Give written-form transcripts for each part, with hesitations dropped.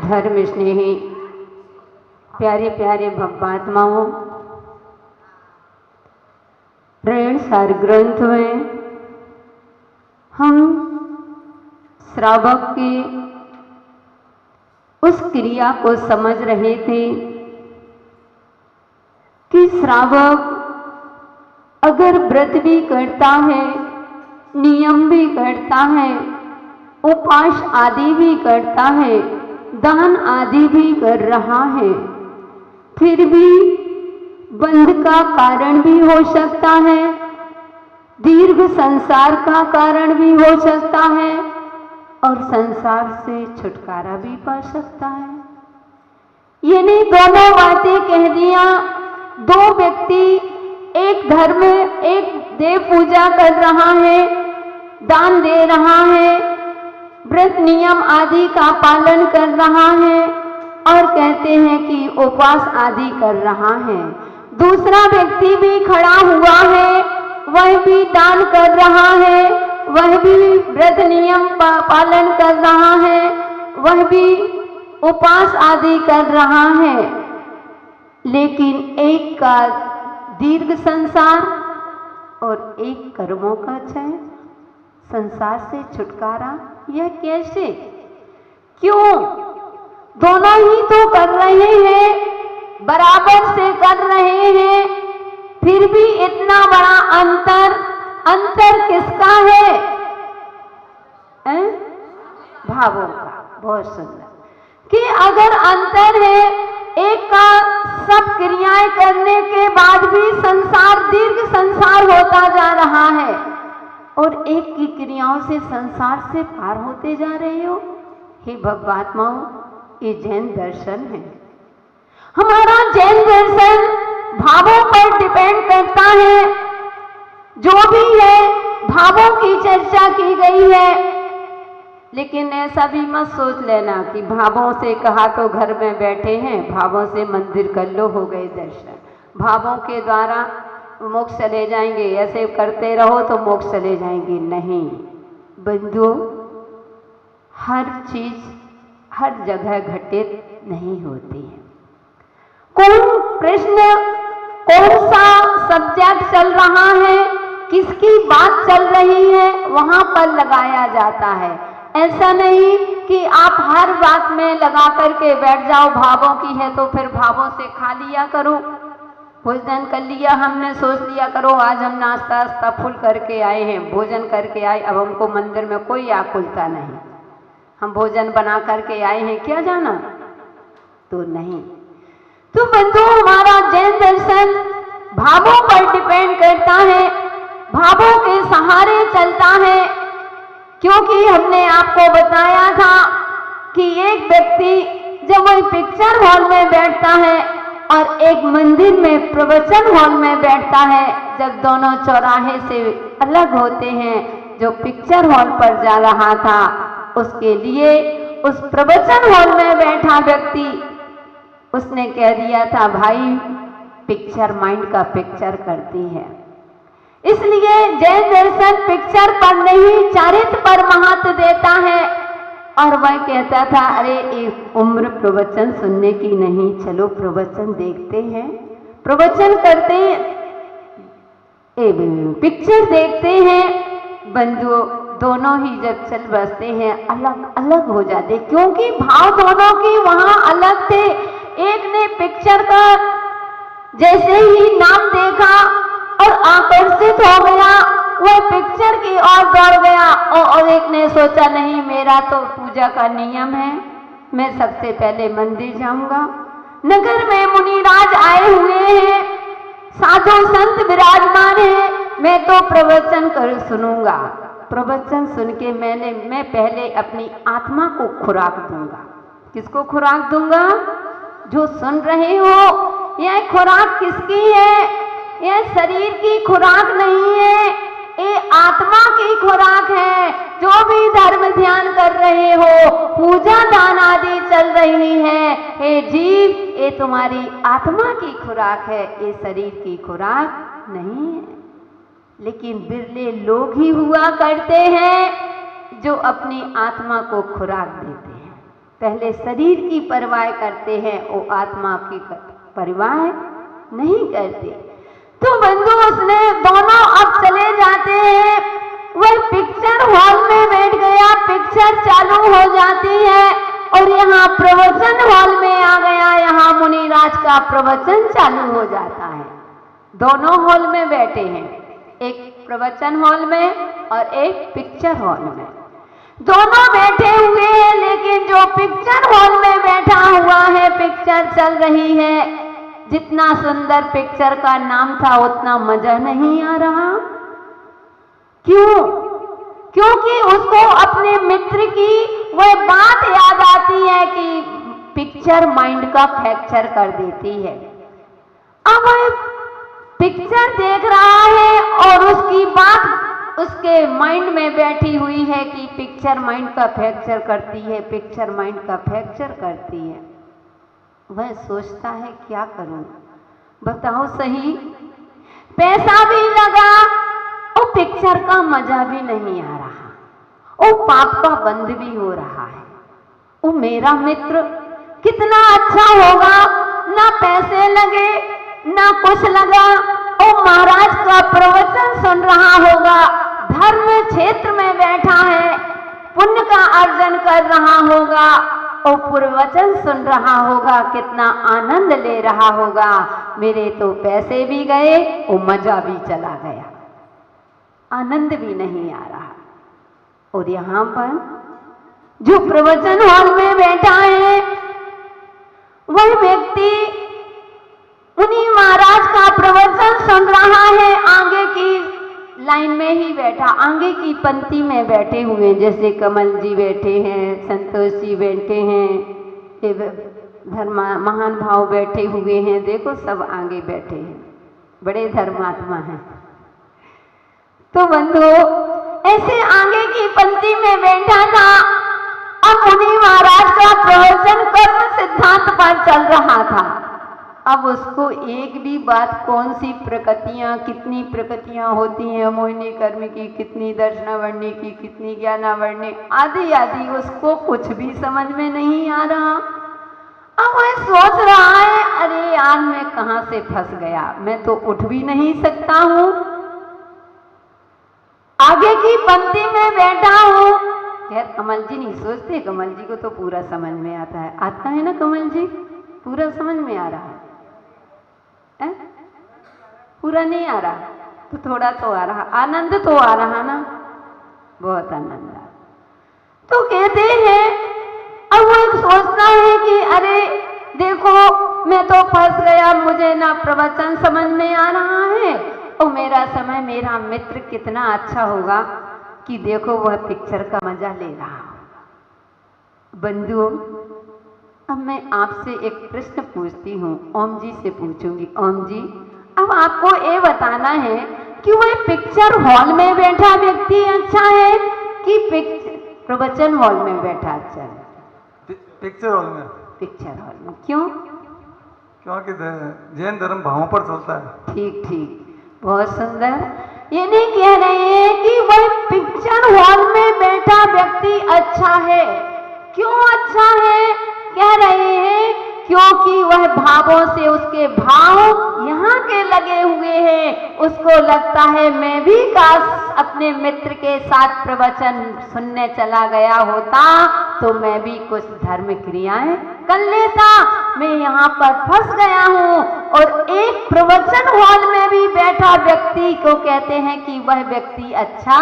धर्म स्नेही प्यारे प्यारे भक्तात्माओं, ऋण सार ग्रंथ में हम श्रावक की उस क्रिया को समझ रहे थे कि श्रावक अगर व्रत भी करता है, नियम भी करता है, उपवास आदि भी करता है, दान आदि भी कर रहा है, फिर भी बंध का कारण भी हो सकता है, दीर्घ संसार का कारण भी हो सकता है और संसार से छुटकारा भी पा सकता है। ये नहीं दोनों बातें कह दिया। दो व्यक्ति एक धर्म, एक देव पूजा कर रहा है, दान दे रहा है, व्रत नियम आदि का पालन कर रहा है और कहते हैं कि उपवास आदि कर रहा है। दूसरा व्यक्ति भी खड़ा हुआ है, वह भी दान कर रहा है, वह भी व्रत नियम पालन कर रहा है, वह भी उपवास आदि कर रहा है, लेकिन एक का दीर्घ संसार और एक कर्मों का क्षय, संसार से छुटकारा। यह कैसे? क्यों? दोनों ही तो कर रहे हैं, बराबर से कर रहे हैं, फिर भी इतना बड़ा अंतर किसका है? भावों का। बहुत सुंदर कि अगर अंतर है, एक का सब क्रियाएं करने के बाद भी संसार दीर्घ संसार होता जा रहा है और एक की क्रियाओं से संसार से पार होते जा रहे हो। हे भक्तात्माओं, ये जैन दर्शन है। हमारा जैन दर्शन भावों पर डिपेंड करता है। जो भी है भावों की चर्चा की गई है, लेकिन ऐसा भी मत सोच लेना कि भावों से कहा तो घर में बैठे हैं, भावों से मंदिर कर लो, हो गए दर्शन, भावों के द्वारा मोक्ष चले जाएंगे, ऐसे करते रहो तो मोक्ष चले जाएंगे। नहीं बंधुओं, हर चीज हर जगह घटित नहीं होती है। कौन प्रश्न, कौन सा सब्जेक्ट चल रहा है, किसकी बात चल रही है, वहां पर लगाया जाता है। ऐसा नहीं कि आप हर बात में लगा करके बैठ जाओ, भावों की है तो फिर भावों से खा लिया करो, भोजन कर लिया, हमने सोच लिया करो आज हम नाश्ता फुल करके आए हैं, भोजन करके आए, अब हमको मंदिर में कोई आकुलता नहीं, हम भोजन बना करके आए हैं, क्या जाना? तो नहीं। तो बंधु, हमारा जैन दर्शन भावों पर डिपेंड करता है, भावों के सहारे चलता है। क्योंकि हमने आपको बताया था कि एक व्यक्ति जब वही पिक्चर हॉल में बैठता है और एक मंदिर में प्रवचन हॉल में बैठता है, जब दोनों चौराहे से अलग होते हैं, जो पिक्चर हॉल पर जा रहा था उसके लिए उस प्रवचन हॉल में बैठा व्यक्ति उसने कह दिया था, भाई पिक्चर माइंड का पिक्चर करती है। इसलिए जैन दर्शन पिक्चर पर नहीं चरित्र पर महत्व देता है। और वह कहता था, अरे एक उम्र प्रवचन सुनने की नहीं, चलो प्रवचन देखते हैं, प्रवचन करते पिक्चर देखते हैं। बंधुओं, दोनों ही जब चल बसते हैं अलग अलग हो जाते, क्योंकि भाव दोनों की वहां अलग थे। एक ने पिक्चर का जैसे ही नाम देखा और आकर्षित हो गया, वह पिक्चर की ओर दौड़ गया, और एक ने सोचा नहीं, मेरा तो पूजा का नियम है, मैं सबसे पहले मंदिर जाऊंगा, नगर में मुनिराज आए हुए हैं, साधु संत विराजमान हैं, मैं तो प्रवचन कर सुनूंगा, प्रवचन सुन के मैं पहले अपनी आत्मा को खुराक दूंगा। किसको खुराक दूंगा? जो सुन रहे हो। यह खुराक किसकी है? यह शरीर की खुराक नहीं है, ये आत्मा की खुराक है। जो भी धर्म ध्यान कर रहे हो, पूजा दान आदि चल रही है, हे जीव, ये तुम्हारी आत्मा की खुराक है, ये शरीर की खुराक नहीं है। लेकिन बिरले लोग ही हुआ करते हैं जो अपनी आत्मा को खुराक देते हैं। पहले शरीर की परवाह करते हैं, वो आत्मा की परवाह नहीं करते। तो बंधु उसने दोनों अब चले जाते हैं, वह पिक्चर हॉल में बैठ गया, पिक्चर चालू हो जाती है और यहाँ प्रवचन हॉल में आ गया, यहाँ मुनिराज का प्रवचन चालू हो जाता है। दोनों हॉल में बैठे हैं, एक प्रवचन हॉल में और एक पिक्चर हॉल में, दोनों बैठे हुए हैं। लेकिन जो पिक्चर हॉल में बैठा हुआ है, पिक्चर चल रही है, जितना सुंदर पिक्चर का नाम था उतना मजा नहीं आ रहा। क्यों? क्योंकि उसको अपने मित्र की वह बात याद आती है कि पिक्चर माइंड का फ्रैक्चर कर देती है। अब वह पिक्चर देख रहा है और उसकी बात उसके माइंड में बैठी हुई है कि पिक्चर माइंड का फ्रैक्चर करती है, पिक्चर माइंड का फ्रैक्चर करती है। वह सोचता है क्या करूं, बताओ सही, पैसा भी लगा और पिक्चर का मजा भी नहीं आ रहा, वो पाप का बंध भी हो रहा है। वो मेरा मित्र कितना अच्छा होगा, ना पैसे लगे ना कुछ लगा, वो महाराज का प्रवचन सुन रहा होगा, धर्म क्षेत्र में बैठा है, पुण्य का अर्जन कर रहा होगा, वो प्रवचन सुन रहा होगा, कितना आनंद ले रहा होगा। मेरे तो पैसे भी गए, वो मजा भी चला गया, आनंद भी नहीं आ रहा। और यहाँ पर जो प्रवचन हॉल में बैठा है, वह व्यक्ति उन्हीं महाराज का प्रवचन सुन रहा है, आगे की लाइन में ही बैठा, आगे की पंक्ति में बैठे हुए, जैसे कमल जी बैठे हैं, संतोष जी बैठे हैं, धर्मा महान भाव बैठे हुए हैं, देखो सब आगे बैठे हैं, बड़े धर्मात्मा हैं। तो बंधु ऐसे आगे की पंक्ति में बैठा था। अब मुनि महाराज का प्रवचन कर्म सिद्धांत पर चल रहा था। अब उसको एक भी बात, कौन सी प्रकृतियां, कितनी प्रकृतियां होती हैं, मोहिनी कर्म की, कितनी दर्शनावरणी की, कितनी ज्ञानावरणी, आदि आदि, उसको कुछ भी समझ में नहीं आ रहा। अब वह सोच रहा है, अरे यार मैं कहां से फंस गया, मैं तो उठ भी नहीं सकता हूं, आगे की पंक्ति में बैठा हूं। खैर कमल जी नहीं सोचते, कमल जी को तो पूरा समझ में आता है ना कमल जी, पूरा समझ में आ रहा है? पूरा नहीं आ रहा तो थोड़ा तो आ रहा, आनंद तो आ रहा ना, बहुत आनंद आ। तो कहते हैं, अब वो एक सोचता है कि अरे देखो मैं तो फंस गया, मुझे ना प्रवचन समझ में आ रहा है और मेरा समय, मेरा मित्र कितना अच्छा होगा कि देखो वह पिक्चर का मजा ले रहा हो। बंधुओं, अब मैं आपसे एक प्रश्न पूछती हूँ, ओम जी से पूछूंगी। ओम जी, अब आपको ये बताना है कि वह पिक्चर हॉल में बैठा व्यक्ति अच्छा है कि प्रवचन हॉल में बैठा अच्छा है? पिक्चर हॉल में। पिक्चर हॉल में क्यों? क्योंकि जैन धर्म भावों पर चलता है। ठीक ठीक, बहुत सुंदर। ये नहीं कह रहे हैं कि वह पिक्चर हॉल में बैठा व्यक्ति अच्छा है। क्यों अच्छा है कह रहे हैं? क्योंकि वह भावों से, उसके भाव यहाँ के लगे हुए हैं, उसको लगता है मैं भी काश अपने मित्र के साथ प्रवचन सुनने चला गया होता तो मैं भी कुछ धर्म क्रियाएं कर लेता, मैं यहाँ पर फंस गया हूँ। और एक प्रवचन हॉल में भी बैठा व्यक्ति को कहते हैं कि वह व्यक्ति अच्छा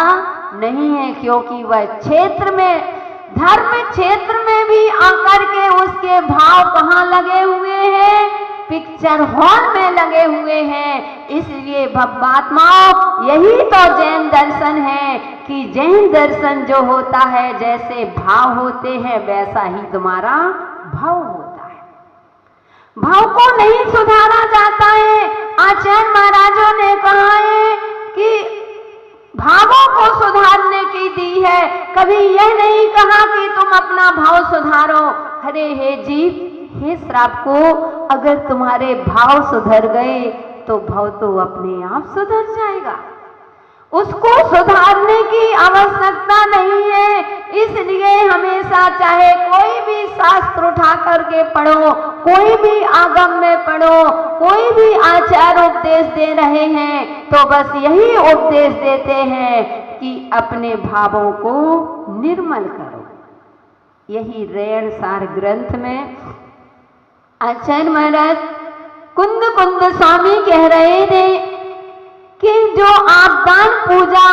नहीं है, क्योंकि वह क्षेत्र में, धर्म क्षेत्र में भी आकर के उसके भाव कहाँ लगे हुए हैं? पिक्चर हॉल में लगे हुए हैं। इसलिए भव्यात्माओं, यही तो जैन दर्शन है कि जैन दर्शन जो होता है, जैसे भाव होते हैं वैसा ही तुम्हारा भाव होता है। भाव को नहीं सुधारा जाता है। आचार्य महाराजों ने कहा है कि भावों को सुधारने की दी है, कभी यह नहीं कहा कि तुम अपना भाव सुधारो। अरे हे जीव, हे श्राप को, अगर तुम्हारे भाव सुधर गए तो भाव तो अपने आप सुधर जाएगा। उसको सुधारने की आवश्यकता नहीं है। इसलिए हमेशा चाहे कोई भी शास्त्र उठा करके पढ़ो, कोई भी आगम में पढ़ो, कोई भी आचार्य उपदेश दे रहे हैं, तो बस यही उपदेश देते हैं कि अपने भावों को निर्मल करो। यही रेण सार ग्रंथ में आचार्य महाराज कुंद स्वामी कह रहे थे कि जो आप दान पूजा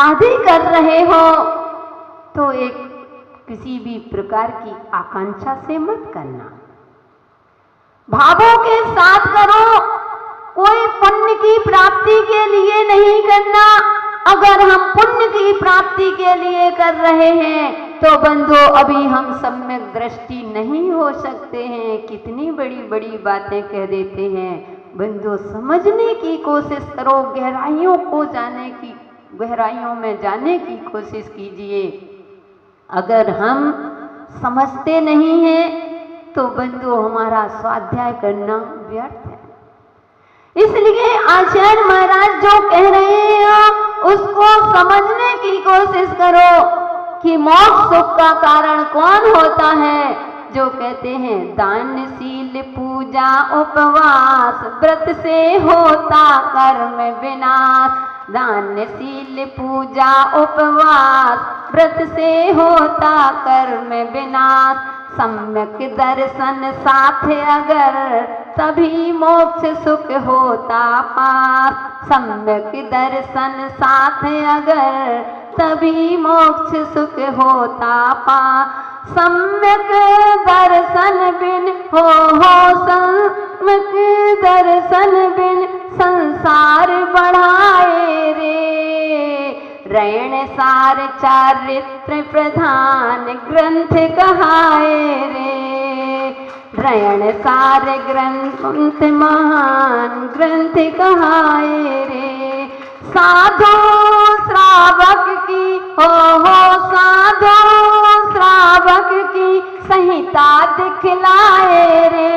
आदि कर रहे हो तो एक किसी भी प्रकार की आकांक्षा से मत करना, भावों के साथ करो, कोई पुण्य की प्राप्ति के लिए नहीं करना। अगर हम पुण्य की प्राप्ति के लिए कर रहे हैं तो बंधु अभी हम सम्यक दृष्टि नहीं हो सकते हैं। कितनी बड़ी बड़ी बातें कह देते हैं। बंधु समझने की कोशिश करो, गहराइयों को जाने की, गहराइयों में जाने की कोशिश कीजिए। अगर हम समझते नहीं हैं तो बंधु हमारा स्वाध्याय करना व्यर्थ है। इसलिए आचार्य महाराज जो कह रहे हैं उसको समझने की कोशिश करो कि मोक्ष सुख का कारण कौन होता है। जो कहते हैं दानशील पूजा उपवास व्रत से होता कर्म विनाश, दानशील पूजा उपवास व्रत से होता कर्म विनाश, सम्यक दर्शन साथ अगर तभी मोक्ष सुख होता पास, सम्यक दर्शन साथ अगर तभी मोक्ष सुख होता पास, सम्यक दर्शन बिन हो सम्यक दर्शन बिन संसार बढ़ाए रे, रैण सार चारित्र प्रधान ग्रंथ कहाए रे, रैण सार ग्रंथ महान ग्रंथ कहाए रे, साधु श्रावक की हो साधु श्रावक की संहिता दिखलाए रे,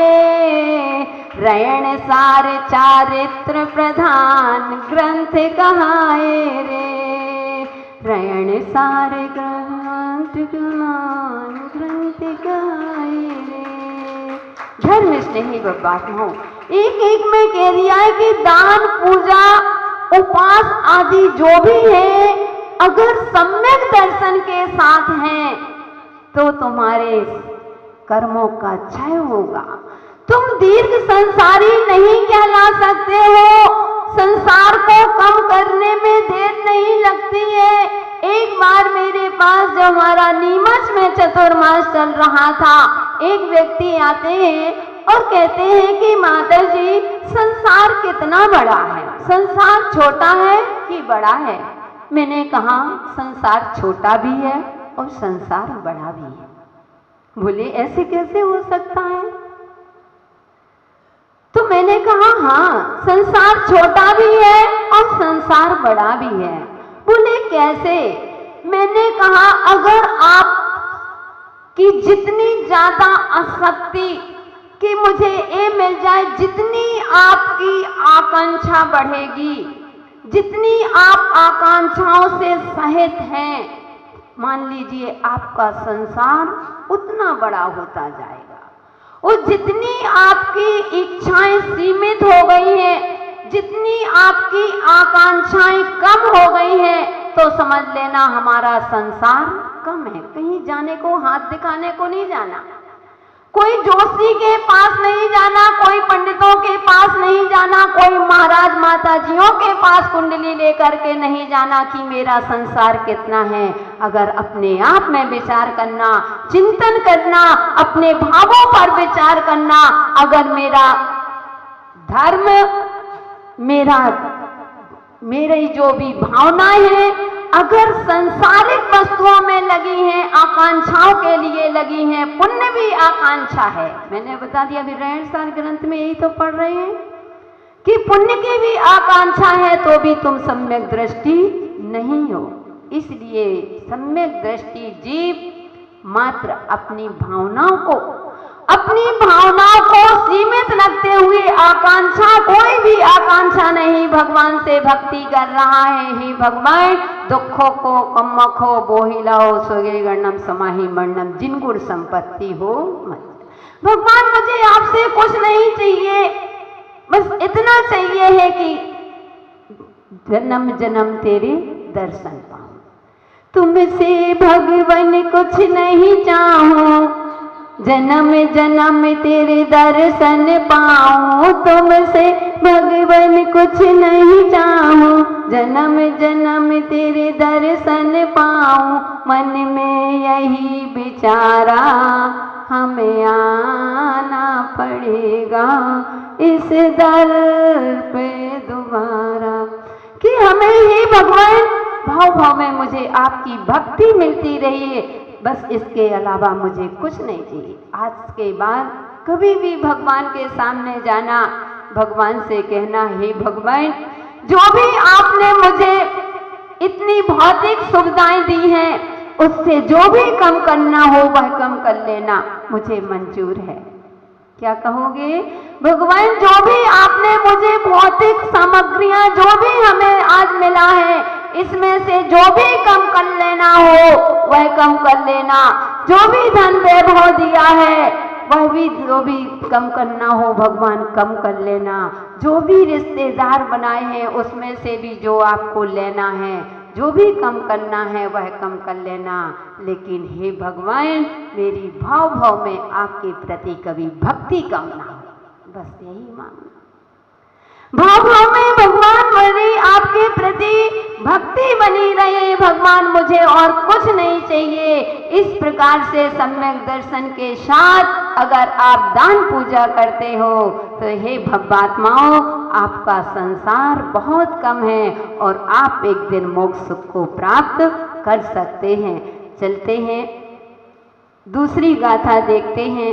रैण सार चारित्र प्रधान ग्रंथ कहाए रे, रैण सार ग्रंथ कहाए रे। धर्म स्नेही बाबा एक एक में कह दिया है कि दान पूजा उपास आदि जो भी है अगर सम्यक दर्शन के साथ हैं तो तुम्हारे कर्मों का क्षय होगा। तुम दीर्घ संसारी नहीं कहला सकते हो। संसार को कम करने में देर नहीं लगती है। एक बार मेरे पास जब हमारा नीमच में चतुर्मास चल रहा था, एक व्यक्ति आते हैं और कहते हैं कि माता जी संसार कितना बड़ा है, संसार छोटा है कि बड़ा है। मैंने कहा संसार छोटा भी है और संसार बड़ा भी है। बोले ऐसे कैसे हो सकता है? तो मैंने कहा हाँ संसार छोटा भी है और संसार बड़ा भी है। बोले कैसे? मैंने कहा अगर आप की जितनी ज्यादा आसक्ति कि मुझे ये मिल जाए, जितनी आपकी आकांक्षा बढ़ेगी, जितनी आप आकांक्षाओं से सहित हैं, मान लीजिए आपका संसार उतना बड़ा होता जाएगा। और जितनी आपकी इच्छाएं सीमित हो गई हैं, जितनी आपकी आकांक्षाएं कम हो गई हैं, तो समझ लेना हमारा संसार कम है। कहीं जाने को, हाथ दिखाने को नहीं जाना, कोई जोशी के पास नहीं जाना, कोई पंडितों के पास नहीं जाना, कोई महाराज माता जियों के पास कुंडली लेकर के नहीं जाना कि मेरा संसार कितना है। अगर अपने आप में विचार करना, चिंतन करना, अपने भावों पर विचार करना, अगर मेरा धर्म, मेरी जो भी भावनाएं हैं अगर संसारिक वस्तुओं में लगी हैं, आकांक्षाओं के लिए लगी हैं, पुण्य भी आकांक्षा है। मैंने बता दिया, अभी रैण सार ग्रंथ में यही तो पढ़ रहे हैं कि पुण्य की भी आकांक्षा है तो भी तुम सम्यक दृष्टि नहीं हो। इसलिए सम्यक दृष्टि जीव मात्र अपनी भावनाओं को अपनी भावनाओं को सीमित रखते हुए आकांक्षा, कोई भी आकांक्षा नहीं, भगवान से भक्ति कर रहा है। हे भगवान, दुखों को कम्मखो बोहिलाओ सोगे गणम समाही मरणम जिन गुण संपत्ति हो मत। भगवान, मुझे आपसे कुछ नहीं चाहिए, बस इतना चाहिए है कि जन्म जन्म तेरे दर्शन पाऊं। तुमसे भगवान कुछ नहीं चाहूं, जन्म जन्म तेरे दर्शन पाऊं। तुमसे भगवान कुछ नहीं चाहूं, जन्म जन्म तेरे दर्शन पाऊं। मन में यही विचारा हमें आना पड़ेगा इस दर पे दोबारा, कि हमें ही भगवान भाव भाव में मुझे आपकी भक्ति मिलती रही है, बस इसके अलावा मुझे कुछ नहीं चाहिए। आज के बाद कभी भी भगवान के सामने जाना, भगवान से कहना, हे भगवान, जो भी आपने मुझे इतनी भौतिक सुविधाएं दी हैं, उससे जो भी कम करना हो वह कम कर लेना, मुझे मंजूर है। क्या कहोगे? भगवान, जो भी आपने मुझे भौतिक सामग्रियां, जो भी हमें आज मिला है, इसमें से जो भी कम कर लेना हो वह कम कर लेना। जो भी धन वैभव दिया है वह भी, जो भी कम करना हो भगवान कम कर लेना। जो भी रिश्तेदार बनाए हैं उसमें से भी जो आपको लेना है, जो भी कम करना है वह कम कर लेना। लेकिन हे भगवान, मेरी भाव भाव में आपके प्रति कभी भक्ति कम ना हो, बस यही मांगना। भाव भाव में भगवान मेरी आपके प्रति भक्ति बनी रहे। भगवान, मुझे और कुछ नहीं चाहिए। इस प्रकार से सम्यक दर्शन के साथ अगर आप दान पूजा करते हो तो हे भव्यात्माओं, आपका संसार बहुत कम है और आप एक दिन मोक्ष सुख को प्राप्त कर सकते हैं। चलते हैं, दूसरी गाथा देखते हैं।